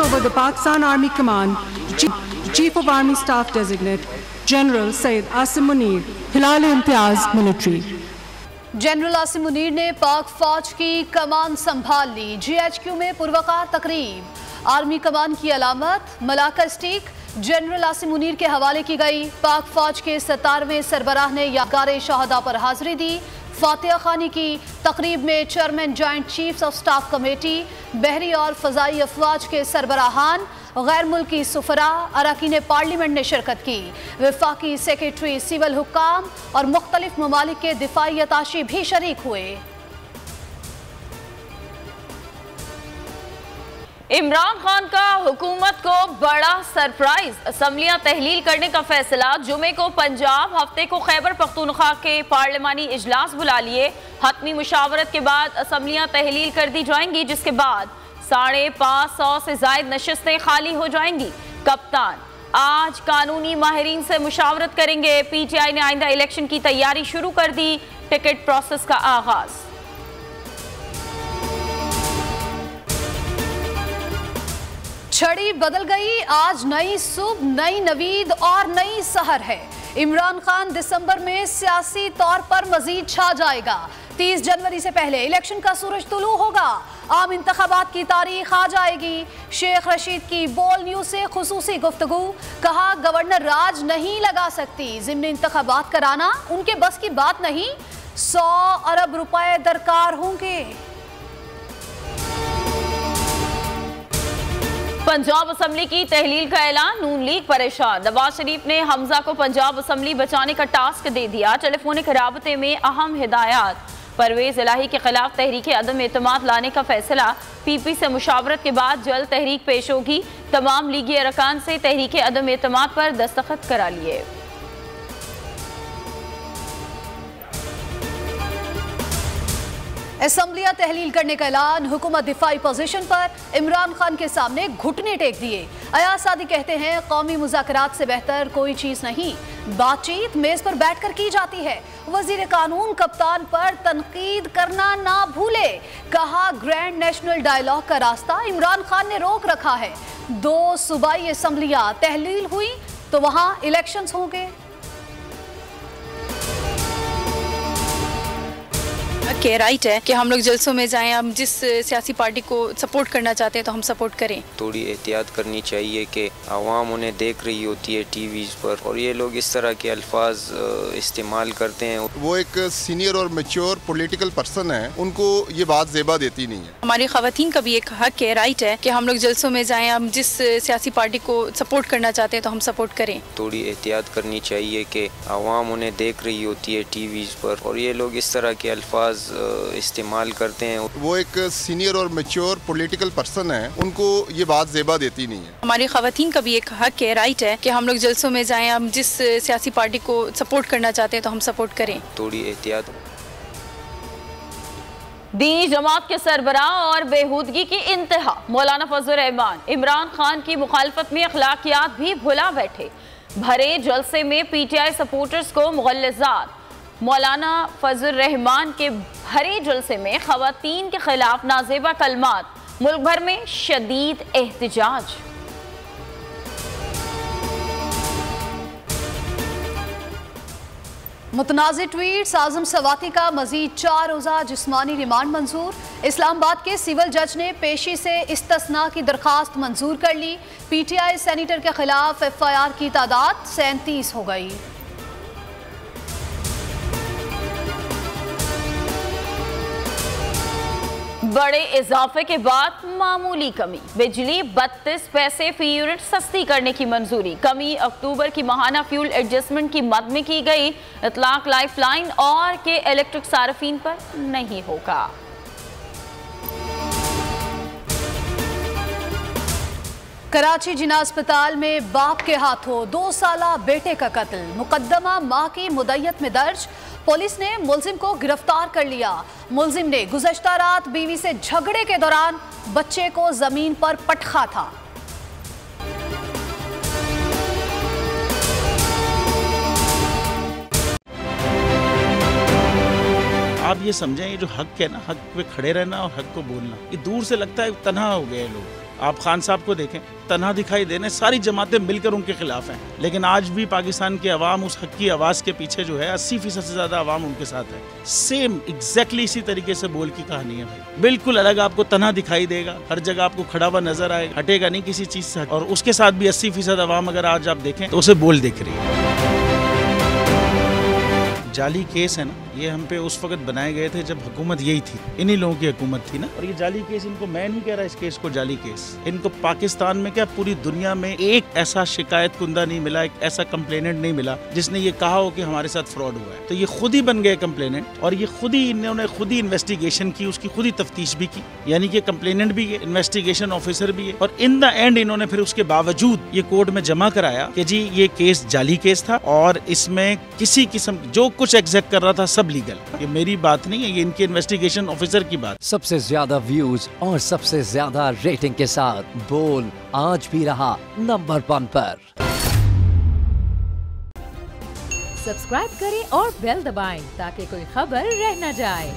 over the Pakistan Army Command to Chief of Army Staff Designate, General Syed Asim Munir, Hilal-e-Imtiaz Military. General Asim Munir ने पाक फौज की कमान संभाल ली। GHQ में पुरवकार तकरीब। आर्मी कमान की अलामत Malacca stick general Asim Munir के हवाले की गई। पाक फौज के 17वें सरबराह ने यादगार शहादा पर हाजिरी दी। फातिहा खानी की तकरीब में chairman joint chiefs of staff committee, बहरी और फ़ज़ाई अफवाज के सरबराहान, गैर मुल्की सुफरा, अरकान पार्लियामेंट ने शिरकत की। वफाकी सेक्रेटरी, सिविल हुक्काम और मुख्तलिफ ममालिक के दिफाई अताशी भी शरीक हुए। इमरान खान का हुकूमत को बड़ा सरप्राइज। असम्बलियां तहलील करने का फैसला। जुमे को पंजाब, हफ्ते को खैबर पख्तूनख्वा के पार्लिमानी इजलास बुला लिए। हतमी मुशावरत के बाद असम्बलियां तहलील कर दी जाएंगी, जिसके बाद 550 से जायद नशिस्तें खाली हो जाएंगी। कप्तान आज कानूनी माहिरीन से मुशावरत करेंगे। PTI ने आइंदा इलेक्शन की तैयारी शुरू कर दी। टिकट प्रोसेस का आगाज। छड़ी बदल गई। आज नई सुबह, नई नवीद और नई सहर है। इमरान खान दिसंबर में सियासी तौर पर मजीद छा जाएगा। 30 जनवरी से पहले इलेक्शन का सूरज तुलू होगा। आम इंतखाबात की तारीख आ जाएगी। शेख रशीद की बोल न्यूज से खुसूसी गुफ्तगू। कहा गवर्नर राज नहीं लगा सकती, ज़िम्नी इंतखाबात कराना उनके बस की बात नहीं। 100 अरब रुपए दरकार होंगे। पंजाब असम्बली की तहलील का ऐलान। नून लीग परेशान। नवाज शरीफ ने हमजा को पंजाब असम्बली बचाने का टास्क दे दिया। टेलीफोनिक राबते में अहम हिदायत। परवेज इलाही के खिलाफ तहरीक अदम एतमाद लाने का फैसला। PP से मुशावरत के बाद जल्द तहरीक पेश होगी। तमाम लीगी अरकान से तहरीक अदम एतमाद पर दस्तखत करा लिए। असम्बलियां तहलील करने का ऐलान। हुकूमत दिफाई पोजीशन पर। इमरान खान के सामने घुटने टेक दिए। अयाज सादी कहते हैं कौमी मुज़ाकरात से बेहतर कोई चीज नहीं। बातचीत मेज पर बैठकर की जाती है। वजीर कानून कप्तान पर तनकीद करना ना भूले। कहा ग्रैंड नेशनल डायलॉग का रास्ता इमरान खान ने रोक रखा है। 2 सूबाई असम्बलियां तहलील हुई तो वहां इलेक्शंस होंगे। के राइट है कि हम लोग जलसों में जाएं। हम जिस सियासी पार्टी को सपोर्ट करना चाहते हैं तो हम सपोर्ट करें। थोड़ी एहतियात करनी चाहिए कि आवाम उन्हें देख रही होती है टीवीज़ पर और ये लोग इस तरह के अल्फाज इस्तेमाल करते हैं। वो एक सीनियर और मैच्योर पॉलिटिकल पर्सन है, उनको ये बात ज़ेबा देती नहीं है। हमारी ख़वातीन का भी एक हक है, राइट है कि हम लोग जलसों में जाएं। हम जिस सियासी पार्टी को सपोर्ट करना चाहते हैं तो हम सपोर्ट करें। थोड़ी एहतियात करनी चाहिए कि आवाम उन्हें देख रही होती है टीवीज़ पर और ये लोग इस तरह के अल्फाज इस्तेमाल करते हैं। वो एक सीनियर और मैच्योर पॉलिटिकल पर्सन है, उनको ये बात ज़ेबा देती नहीं है। हमारी ख़वातीन का भी एक हक है, राइट है कि हम लोग जलसों में जाएं। हम जिस सियासी पार्टी को सपोर्ट करना चाहते हैं तो हम सपोर्ट करें। थोड़ी एहतियात। दीनी जमात के सरबराह और बेहूदगी की इंतहा। मौलाना फजल रहमान इमरान खान की मुखालफत में अखलाकियात भी भुला बैठे। भरे जलसे में PTI सपोर्टर्स को मुगल्लज़ात। मौलाना फजल रहमान के भरे जलसे में खवातीन के खिलाफ नाजेबा कलमात। मुल्क भर में शदीद एहतजाज। मुतनाज़िर ट्वीट्स। आज़म सवाती का मजीद 4 रोज़ा जिस्मानी रिमांड मंजूर। इस्लामाबाद के सिविल जज ने पेशी से इस्तिस्ना की दरखास्त मंजूर कर ली। PTI सेनेटर के खिलाफ FIR की तादाद 37 हो गई। बड़े इजाफे के बाद मामूली कमी। बिजली 32 पैसे फी यूनिट सस्ती करने की मंजूरी। कमी अक्टूबर की माहाना फ्यूल एडजस्टमेंट की मद में की गई। इतलाक लाइफलाइन और के इलेक्ट्रिक सार्फिन पर नहीं होगा। कराची जिना अस्पताल में बाप के हाथों 2 साला बेटे का कत्ल। मुकदमा मां की मुद्दत में दर्ज। पुलिस ने मुलजिम को गिरफ्तार कर लिया। मुलजिम ने गुज़श्ता रात बीवी से झगड़े के दौरान बच्चे को जमीन पर पटखा था। आप ये समझें, ये जो हक है ना, हक पे खड़े रहना और हक को बोलना, ये दूर से लगता है तन्हा हो गए लोग। आप खान साहब को देखें, तन्हा दिखाई देने, सारी जमातें मिलकर उनके खिलाफ हैं, लेकिन आज भी पाकिस्तान की अवाम उस हक की आवाज़ के पीछे जो है 80% से ज़्यादा अवाम उनके साथ है। सेम एग्जैक्टली इसी तरीके से बोल की कहानी है भाई, बिल्कुल अलग आपको तन्हा दिखाई देगा, हर जगह आपको खड़ा हुआ नजर आएगा, हटेगा नहीं किसी चीज़ से। और उसके साथ भी 80% अवाम अगर आज आप देखें तो उसे बोल दिख रही है। जाली केस है ना, ये हम पे उस वक्त बनाए गए थे जब हुकूमत यही थी, इन्हीं लोगों की हुकूमत थी ना। और ये जाली केस, इनको मैं नहीं कह रहा इस केस को जाली केस, इनको पाकिस्तान में क्या पूरी दुनिया में एक ऐसा शिकायत कुंदा नहीं मिला, एक ऐसा कंप्लेनेंट नहीं मिला जिसने ये कहा हो कि हमारे साथ फ्रॉड हुआ है। तो ये खुद ही बन गए कंप्लेनेंट, और ये खुद ही इन्होंने खुद ही इन्वेस्टिगेशन की, उसकी खुद ही तफ्तीश भी की, यानी कि कंप्लेनेंट भी है, इन्वेस्टिगेशन ऑफिसर भी है। और इन द एंड इन्होंने फिर उसके बावजूद ये कोर्ट में जमा कराया कि जी ये केस जाली केस था और इसमें किसी किस्म जो कुछ एग्जैक्ट कर रहा था सब लीगल। ये मेरी बात नहीं है, ये इनके इन्वेस्टिगेशन ऑफिसर की बात। सबसे ज्यादा व्यूज और सबसे ज्यादा रेटिंग के साथ बोल आज भी रहा नंबर 1 पर। सब्सक्राइब करें और बेल दबाएं ताकि कोई खबर रह न जाए।